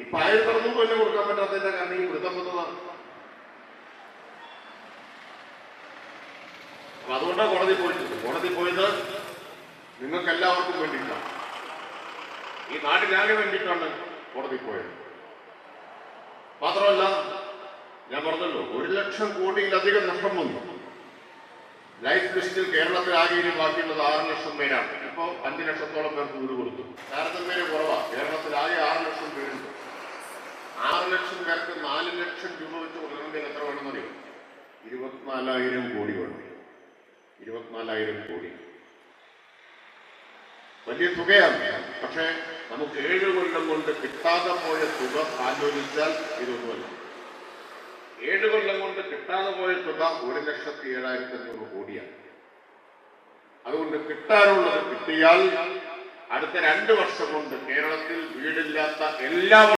ഇപ്പൊ 1600 തന്നെ കൊടുക്കാൻ പറ്റാത്തതിന്റെ കാരണം ഈ വൃത്തം വന്നതാണ്. അപ്പൊ അതുകൊണ്ടാണ് കോടതി പോയിട്ടുണ്ട്. കോടതി പോയത് നിങ്ങൾക്ക് എല്ലാവർക്കും വേണ്ടിയിട്ടാണ്, ഈ നാടിനാകെ വേണ്ടിയിട്ടാണ് കോടതി പോയത്. മാത്രമല്ല, ഞാൻ പറഞ്ഞല്ലോ, 1,00,000 കോടിയിലധികം നഷ്ടം വന്നു. ലൈഫ് ലിസ്റ്റിൽ കേരളത്തിൽ ആകെ ഇനി ബാക്കിയുള്ളത് 6 ലക്ഷം പേരാണ്. ഇപ്പോൾ 5 ലക്ഷത്തോളം പേർക്ക് വീട് കൊടുത്തു. താരതമ്യേന കുറവാണ്. കേരളത്തിൽ ആകെ 6 ലക്ഷം പേരുണ്ട്. 6 ലക്ഷം പേർക്ക് 4 ലക്ഷം രൂപ വെച്ച് കൊടുക്കണമെങ്കിൽ എത്ര വേണമെന്നറിയോ? 24,000 കോടി വേണം. 24,000 കോടി വലിയ തുകയാണ്. പക്ഷേ നമുക്ക് 7 കൊല്ലം കൊണ്ട് കിട്ടാതെ പോയ തുക ആലോചിച്ചാൽ ഇതൊന്നുമല്ല. 7 കൊല്ലം കൊണ്ട് കിട്ടാതെ പോയ തുക 1,07,500 കോടിയാണ്. അതുകൊണ്ട് കിട്ടാനുള്ളത് കിട്ടിയാൽ അടുത്ത 2 വർഷം കൊണ്ട് കേരളത്തിൽ വീടില്ലാത്ത എല്ലാവരും